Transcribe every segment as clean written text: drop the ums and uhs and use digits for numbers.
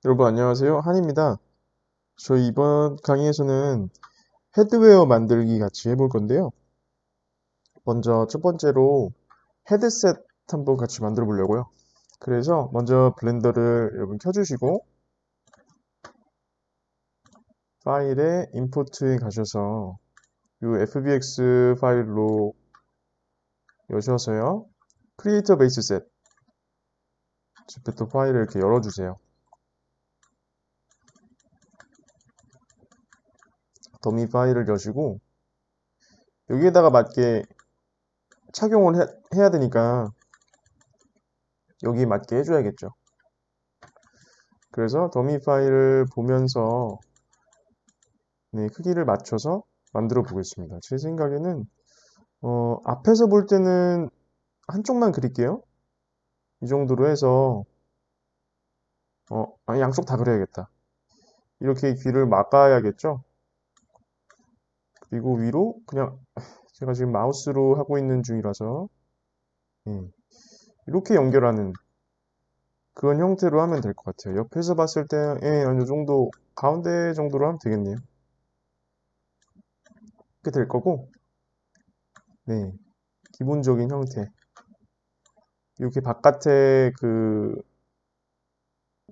여러분 안녕하세요. 한입니다. 저희 이번 강의에서는 헤드웨어 만들기 같이 해볼 건데요. 먼저 첫 번째로 헤드셋 한번 같이 만들어 보려고요. 그래서 먼저 블렌더를 여러분 켜주시고 파일에 임포트에 가셔서 이 FBX 파일로 여셔서요. 크리에이터 베이스 셋 지프트 파일을 이렇게 열어주세요. 더미 파일을 여시고 여기에다가 맞게 착용을 해야 되니까 여기 맞게 해줘야겠죠. 그래서 더미 파일을 보면서 크기를 맞춰서 만들어 보겠습니다. 제 생각에는 앞에서 볼 때는 한쪽만 그릴게요. 이 정도로 해서 아니, 양쪽 다 그려야겠다. 이렇게 귀를 막아야겠죠. 그리고 위로 그냥 제가 지금 마우스로 하고 있는 중이라서 예, 이렇게 연결하는 그런 형태로 하면 될 것 같아요. 옆에서 봤을 때 어느 정도 가운데 정도로 하면 되겠네요. 이렇게 될 거고 네, 기본적인 형태 이렇게 바깥에 그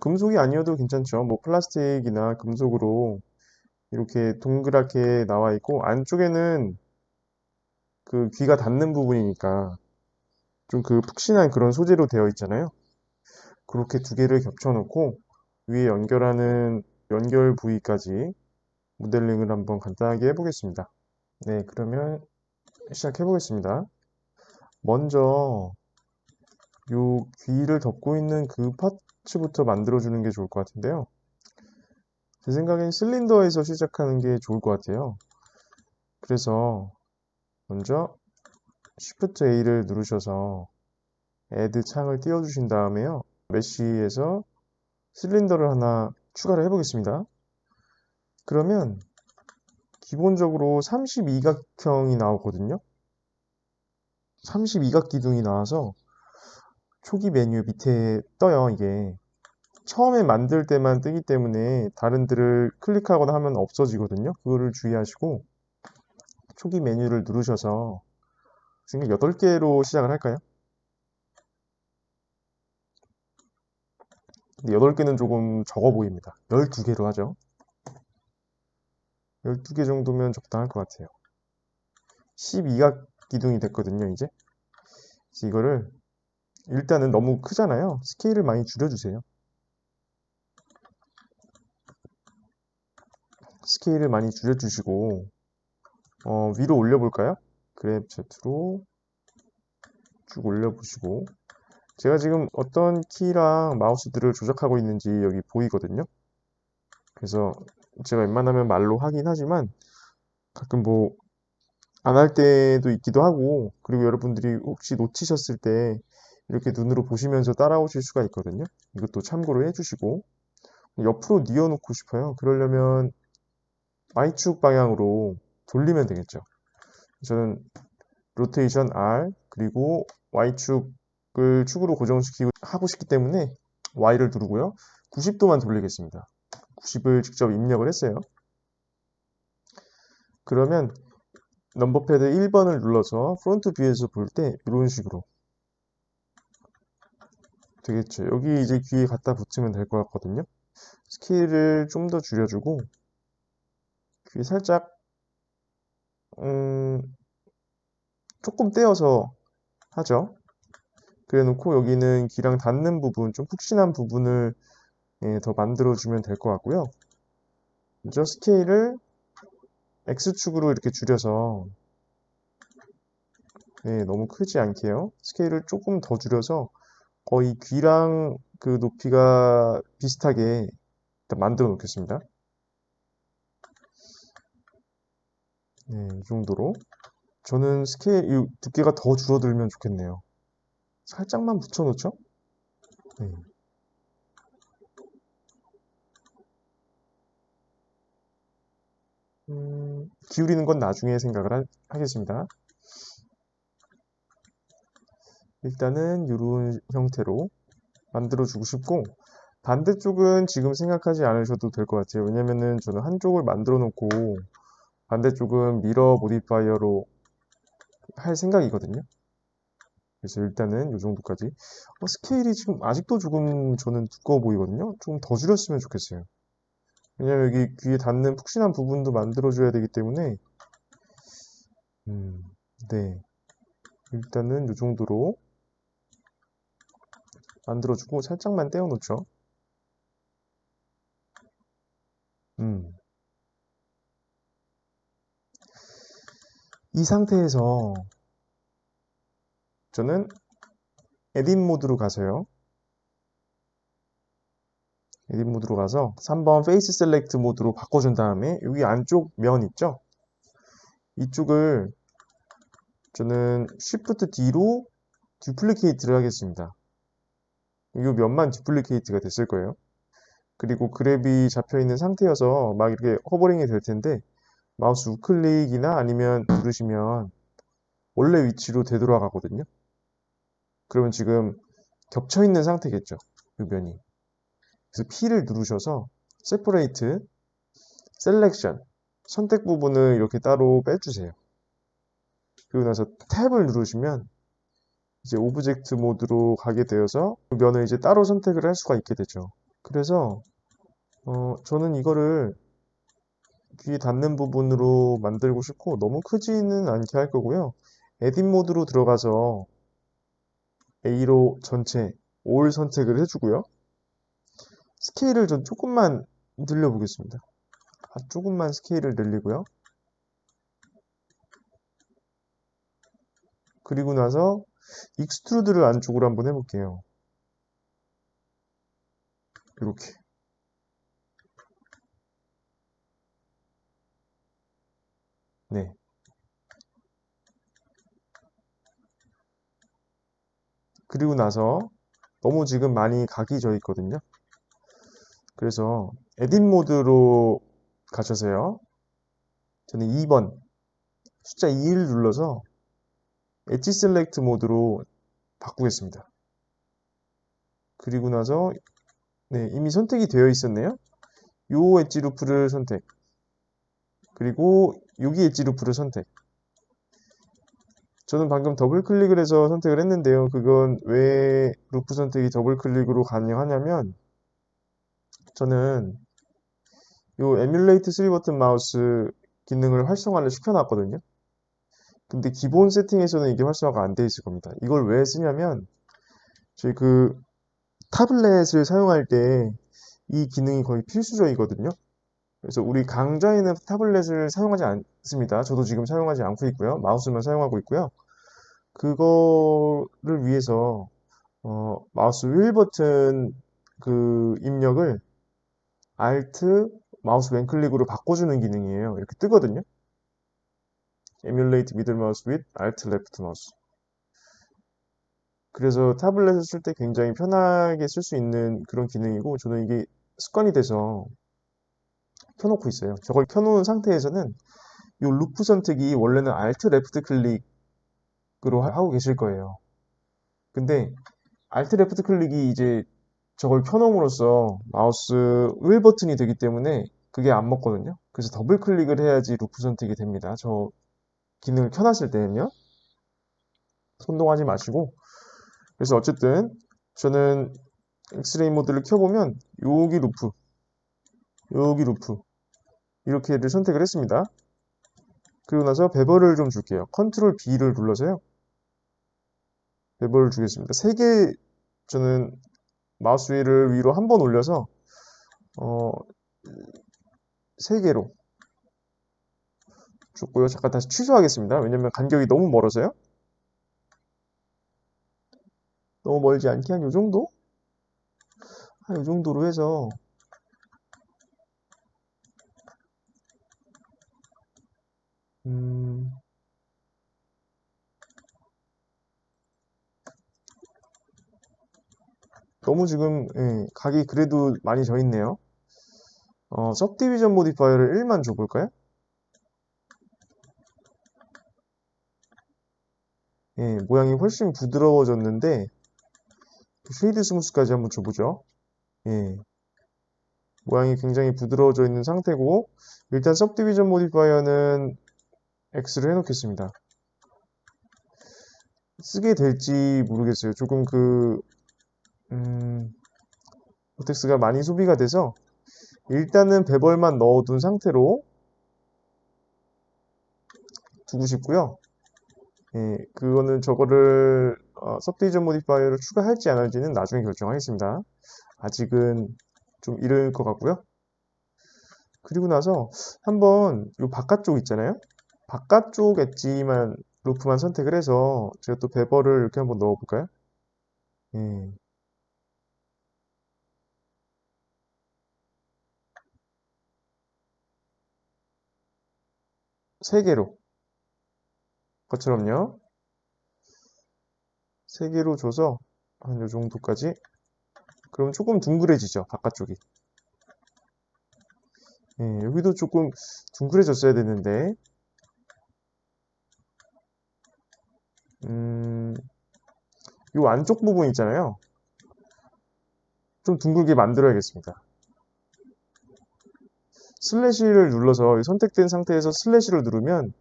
금속이 아니어도 괜찮죠. 뭐 플라스틱이나 금속으로 이렇게 동그랗게 나와 있고 안쪽에는 그 귀가 닿는 부분이니까 좀 그 푹신한 그런 소재로 되어 있잖아요. 그렇게 두 개를 겹쳐 놓고 위에 연결하는 연결 부위까지 모델링을 한번 간단하게 해보겠습니다. 네, 그러면 시작해 보겠습니다. 먼저 요 귀를 덮고 있는 그 파츠부터 만들어 주는 게 좋을 것 같은데요. 제 생각엔 실린더에서 시작하는 게 좋을 것 같아요. 그래서 먼저 Shift A를 누르셔서 Add 창을 띄워주신 다음에요. 메쉬에서 실린더를 하나 추가를 해보겠습니다. 그러면 기본적으로 32각형이 나오거든요. 32각 기둥이 나와서 초기 메뉴 밑에 떠요, 이게. 처음에 만들 때만 뜨기 때문에 다른 들을 클릭하거나 하면 없어지거든요. 그거를 주의하시고 초기 메뉴를 누르셔서 8개로 시작을 할까요? 근데 8개는 조금 적어 보입니다. 12개로 하죠. 12개 정도면 적당할 것 같아요. 12각 기둥이 됐거든요, 이제. 그래서 이거를 일단은 너무 크잖아요. 스케일을 많이 줄여주세요. 스케일을 많이 줄여주시고 위로 올려볼까요? 그랩 Z로 쭉 올려보시고 제가 지금 어떤 키랑 마우스들을 조작하고 있는지 여기 보이거든요. 그래서 제가 웬만하면 말로 하긴 하지만 가끔 뭐 안 할 때도 있기도 하고 그리고 여러분들이 혹시 놓치셨을 때 이렇게 눈으로 보시면서 따라오실 수가 있거든요. 이것도 참고로 해주시고 옆으로 뉘어놓고 싶어요. 그러려면 Y축 방향으로 돌리면 되겠죠. 저는 로테이션 R 그리고 Y축을 축으로 고정시키고 하고 싶기 때문에 Y를 누르고요. 90도만 돌리겠습니다. 90을 직접 입력을 했어요. 그러면 넘버패드 1번을 눌러서 프론트 뷰에서 볼 때 이런 식으로 되겠죠. 여기 이제 귀에 갖다 붙이면 될 것 같거든요. 스케일을 좀 더 줄여주고 귀 살짝 조금 떼어서 하죠. 그래 놓고 여기는 귀랑 닿는 부분, 좀 푹신한 부분을 더 만들어주면 될 것 같고요. 먼저 스케일을 X축으로 이렇게 줄여서 너무 크지 않게요. 스케일을 조금 더 줄여서 거의 귀랑 그 높이가 비슷하게 일단 만들어 놓겠습니다. 네, 이 정도로. 저는 스케일 이 두께가 더 줄어들면 좋겠네요. 살짝만 붙여놓죠? 네. 기울이는 건 나중에 생각을 하겠습니다. 일단은 이런 형태로 만들어주고 싶고 반대쪽은 지금 생각하지 않으셔도 될 것 같아요. 왜냐면은 저는 한쪽을 만들어 놓고 반대쪽은 미러 모디파이어로 할 생각이거든요. 그래서 일단은 이 정도까지. 스케일이 지금 아직도 조금 저는 두꺼워 보이거든요. 좀 더 줄였으면 좋겠어요. 왜냐면 여기 귀에 닿는 푹신한 부분도 만들어줘야 되기 때문에, 음, 네. 일단은 이 정도로 만들어주고 살짝만 떼어놓죠. 음. 이 상태에서 저는 에딧 모드로 가서요. 에딧 모드로 가서 3번 페이스 셀렉트 모드로 바꿔준 다음에 여기 안쪽 면 있죠? 이쪽을 저는 Shift D로 듀플리케이트를 하겠습니다. 이 면만 듀플리케이트가 됐을 거예요. 그리고 그랩이 잡혀 있는 상태여서 막 이렇게 허버링이 될 텐데 마우스 우클릭이나 아니면 누르시면 원래 위치로 되돌아가거든요. 그러면 지금 겹쳐 있는 상태겠죠. 이 면이. 그래서 P를 누르셔서 세퍼레이트, 셀렉션, 선택 부분을 이렇게 따로 빼주세요. 그리고 나서 탭을 누르시면 이제 오브젝트 모드로 가게 되어서 그 면을 이제 따로 선택을 할 수가 있게 되죠. 그래서 저는 이거를 귀에 닿는 부분으로 만들고 싶고 너무 크지는 않게 할 거고요. 에딧 모드로 들어가서 A로 전체 올 선택을 해주고요. 스케일을 좀 조금만 늘려보겠습니다. 조금만 스케일을 늘리고요. 그리고 나서 익스트루드를 안쪽으로 한번 해볼게요. 이렇게. 네. 그리고 나서 너무 지금 많이 각이 져 있거든요. 그래서 에딧 모드로 가셔서요. 저는 2번 숫자 2를 눌러서 엣지 셀렉트 모드로 바꾸겠습니다. 그리고 나서 네, 이미 선택이 되어 있었네요. 요 엣지 루프를 선택. 그리고 여기 엣지 루프를 선택. 저는 방금 더블 클릭을 해서 선택을 했는데요. 그건 왜 루프 선택이 더블 클릭으로 가능하냐면 저는 요 에뮬레이트 3 버튼 마우스 기능을 활성화를 시켜놨거든요. 근데 기본 세팅에서는 이게 활성화가 안 돼 있을 겁니다. 이걸 왜 쓰냐면 저희 그 타블렛을 사용할 때 이 기능이 거의 필수적이거든요. 그래서 우리 강좌에는 타블렛을 사용하지 않습니다. 저도 지금 사용하지 않고 있고요. 마우스만 사용하고 있고요. 그거를 위해서 마우스 휠 버튼 그 입력을 Alt 마우스 왼클릭으로 바꿔주는 기능이에요. 이렇게 뜨거든요. Emulate middle mouse with Alt left mouse. 그래서 타블렛을 쓸 때 굉장히 편하게 쓸 수 있는 그런 기능이고 저는 이게 습관이 돼서 켜놓고 있어요. 저걸 켜놓은 상태에서는 이 루프 선택이 원래는 Alt 레프트 클릭으로 하고 계실 거예요. 근데 Alt 레프트 클릭이 이제 저걸 켜놓음으로써 마우스 휠 버튼이 되기 때문에 그게 안 먹거든요. 그래서 더블 클릭을 해야지 루프 선택이 됩니다. 저 기능을 켜놨을 때는요. 손동하지 마시고. 그래서 어쨌든 저는 엑스레이 모드를 켜보면 여기 루프 이렇게를 선택을 했습니다. 그리고 나서 베벌을 좀 줄게요. 컨트롤 B를 눌러서요. 베벌을 주겠습니다. 3개 저는 마우스 휠을 위로 한 번 올려서 3개로 줬고요. 잠깐 다시 취소하겠습니다. 왜냐면 간격이 너무 멀어서요. 너무 멀지 않게 한 요 정도? 한 요 정도로 해서 너무 지금 각이 그래도 많이 져 있네요. सब디비전 모디파이어를 1만 줘볼까요? 예, 모양이 훨씬 부드러워졌는데 쉐이드 스무스까지 한번 줘보죠. 예, 모양이 굉장히 부드러워져 있는 상태고, 일단 subdivision 모디파이어는 X를 해놓겠습니다. 쓰게 될지 모르겠어요. 조금 버텍스가 많이 소비가 돼서 일단은 배벌만 넣어둔 상태로 두고 싶고요. 예, 그거는 저거를 subdivision 모디파이어를 추가할지 안 할지는 나중에 결정하겠습니다. 아직은 좀 이를 것 같고요. 그리고 나서 한번 이 바깥쪽 있잖아요. 바깥쪽 엣지만 루프만 선택을 해서 제가 또 베버를 이렇게 한번 넣어볼까요? 예, 세 개로 것처럼요. 세 개로 줘서 한 요 정도까지. 그럼 조금 둥그레지죠, 바깥쪽이. 예, 여기도 조금 둥그레졌어야 되는데, 요 안쪽 부분 있잖아요. 좀 둥글게 만들어야겠습니다. 슬래시를 눌러서 선택된 상태에서 슬래시를 누르면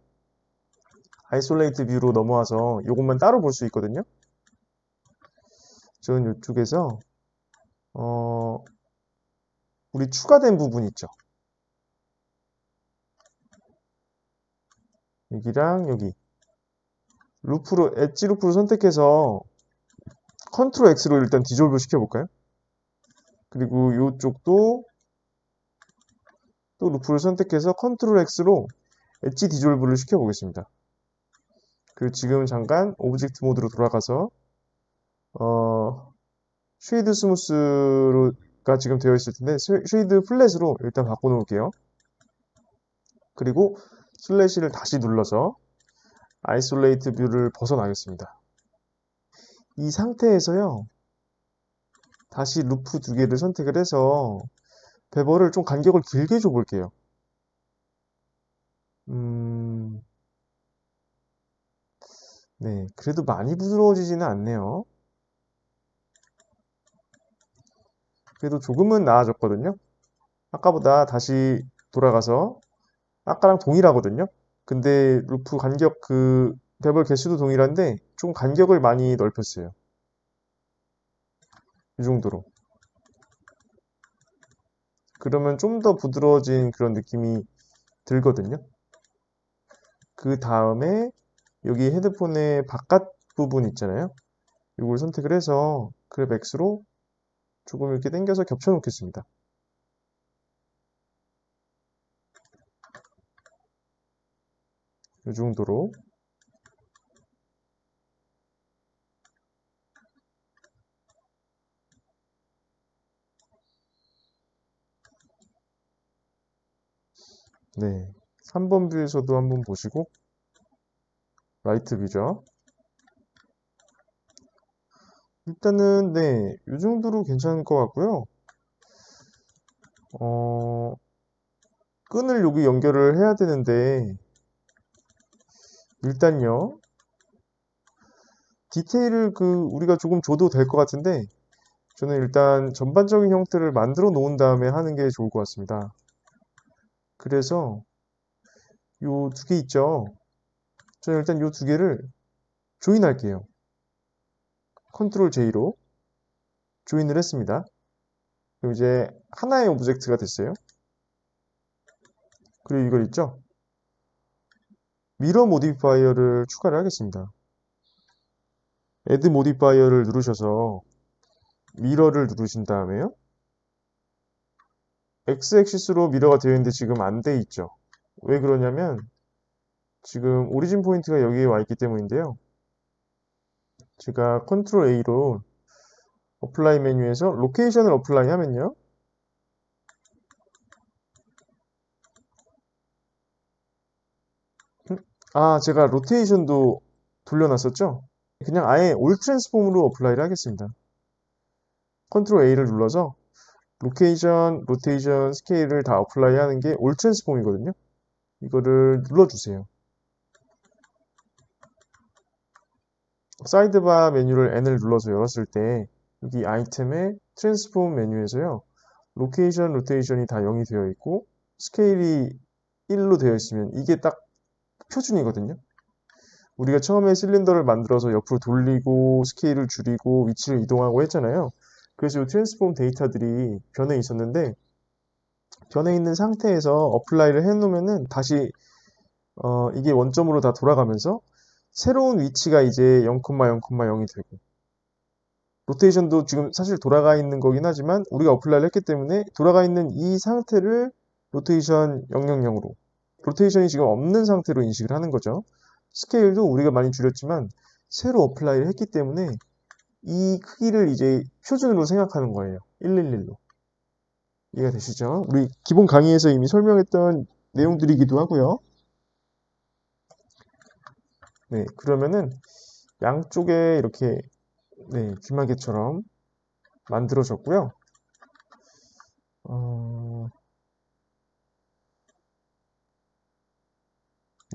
아이솔레이트 뷰로 넘어와서 이것만 따로 볼 수 있거든요. 저는 이쪽에서 우리 추가된 부분 있죠. 여기랑 여기 엣지 루프로 선택해서 컨트롤 X로 일단 디졸브 시켜볼까요? 그리고 이쪽도 또 루프를 선택해서 컨트롤 X로 엣지 디졸브를 시켜보겠습니다. 그리고 지금 잠깐 오브젝트 모드로 돌아가서 쉐이드 스무스가 지금 되어 있을 텐데 쉐이드 플랫으로 일단 바꿔놓을게요. 그리고 슬래시를 다시 눌러서 아이솔레이트 뷰를 벗어나겠습니다. 이 상태에서요, 다시 루프 두 개를 선택을 해서 베버를 좀 간격을 길게 줘볼게요. 네, 그래도 많이 부드러워지지는 않네요. 그래도 조금은 나아졌거든요. 아까보다 다시 돌아가서 아까랑 동일하거든요. 근데 루프 간격 베벌 개수도 동일한데 좀 간격을 많이 넓혔어요. 이 정도로. 그러면 좀 더 부드러워진 그런 느낌이 들거든요. 그 다음에 여기 헤드폰의 바깥 부분 있잖아요. 이걸 선택을 해서 그랩 X로 조금 이렇게 당겨서 겹쳐 놓겠습니다. 이 정도로. 네. 3번 뷰에서도 한번 보시고, 라이트 뷰죠. 일단은, 네, 이 정도로 괜찮을 것 같고요. 끈을 여기 연결을 해야 되는데, 일단요, 디테일을 우리가 조금 줘도 될 것 같은데, 저는 일단 전반적인 형태를 만들어 놓은 다음에 하는 게 좋을 것 같습니다. 그래서, 요 두 개 있죠? 저는 일단 요 두 개를 조인할게요. 컨트롤 J로 조인을 했습니다. 그럼 이제 하나의 오브젝트가 됐어요. 그리고 이걸 있죠? 미러 모디파이어를 추가를 하겠습니다. 애드 모디파이어를 누르셔서 미러를 누르신 다음에요. X-액시스로 미러가 되어 있는데 지금 안 돼 있죠. 왜 그러냐면 지금 오리진 포인트가 여기에 와 있기 때문인데요. 제가 컨트롤 A로 어플라이 메뉴에서 로케이션을 어플라이 하면요. 제가 로테이션도 돌려놨었죠? 그냥 아예 올 트랜스폼으로 어플라이를 하겠습니다. 컨트롤 A를 눌러서 로케이션, 로테이션, 스케일을 다 어플라이 하는 게 올 트랜스폼이거든요. 이거를 눌러주세요. 사이드바 메뉴를 N을 눌러서 열었을 때 여기 아이템에 트랜스폼 메뉴에서요. 로케이션, 로테이션이 다 0이 되어 있고 스케일이 1로 되어 있으면 이게 딱 표준이거든요. 우리가 처음에 실린더를 만들어서 옆으로 돌리고 스케일을 줄이고 위치를 이동하고 했잖아요. 그래서 이 트랜스폼 데이터들이 변해 있었는데 변해 있는 상태에서 어플라이를 해놓으면은 다시 이게 원점으로 다 돌아가면서 새로운 위치가 이제 0,0,0이 되고 로테이션도 지금 사실 돌아가 있는 거긴 하지만 우리가 어플라이를 했기 때문에 돌아가 있는 이 상태를 로테이션 000으로 로테이션이 지금 없는 상태로 인식을 하는 거죠. 스케일도 우리가 많이 줄였지만 새로 어플라이를 했기 때문에 이 크기를 이제 표준으로 생각하는 거예요. 111로. 이해가 되시죠? 우리 기본 강의에서 이미 설명했던 내용들이기도 하고요. 네, 그러면은 양쪽에 이렇게 네, 귀마개처럼 만들어졌고요.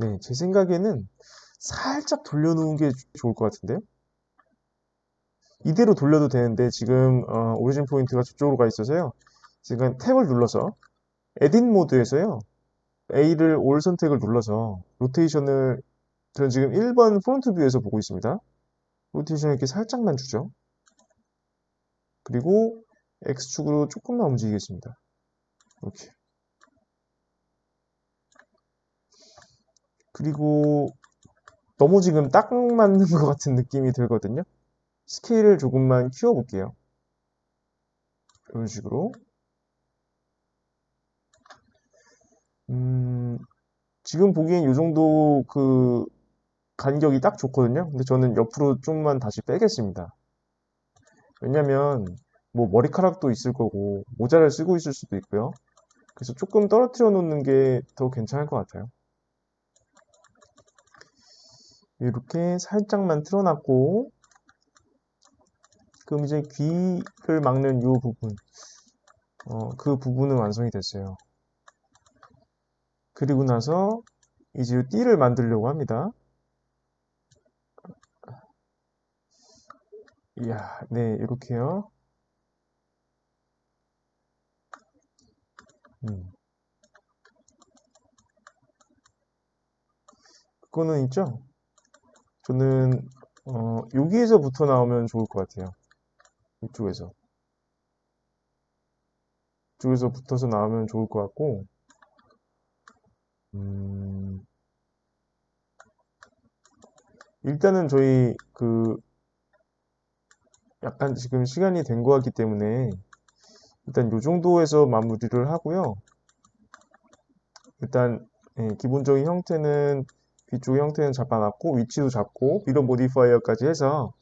네, 제 생각에는 살짝 돌려놓은 게 좋을 것 같은데요. 이대로 돌려도 되는데 지금 오리진 포인트가 저쪽으로 가 있어서요. 지금 탭을 눌러서 에딧 모드에서요. A를 올 선택을 눌러서 로테이션을 저는 지금 1번 프론트 뷰에서 보고 있습니다. 로테이션을 이렇게 살짝만 주죠. 그리고 X축으로 조금만 움직이겠습니다. 이렇게. 그리고 너무 지금 딱 맞는 것 같은 느낌이 들거든요. 스케일을 조금만 키워볼게요. 이런 식으로. 지금 보기엔 이 정도 그 간격이 딱 좋거든요. 근데 저는 옆으로 좀만 다시 빼겠습니다. 왜냐면 뭐 머리카락도 있을 거고 모자를 쓰고 있을 수도 있고요. 그래서 조금 떨어뜨려 놓는 게 더 괜찮을 것 같아요. 이렇게 살짝만 틀어놨고 그럼 이제 귀를 막는 이 부분 그 부분은 완성이 됐어요. 그리고 나서 이제 이 띠를 만들려고 합니다. 이야, 네, 이렇게요. 그거는 있죠? 저는 여기에서부터 나오면 좋을 것 같아요. 이쪽에서. 이쪽에서 붙어서 나오면 좋을 것 같고 일단은 저희 그 약간 지금 시간이 된 것 같기 때문에 일단 이 정도에서 마무리를 하고요. 일단 기본적인 형태는 뒤쪽 형태는 잡아놨고 위치도 잡고 미러 모디파이어까지 해서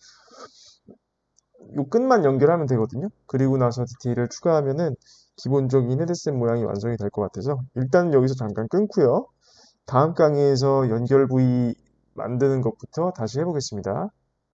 요 끝만 연결하면 되거든요. 그리고 나서 디테일을 추가하면은 기본적인 헤드셋 모양이 완성이 될 것 같아서 일단 여기서 잠깐 끊고요. 다음 강의에서 연결 부위 만드는 것부터 다시 해보겠습니다.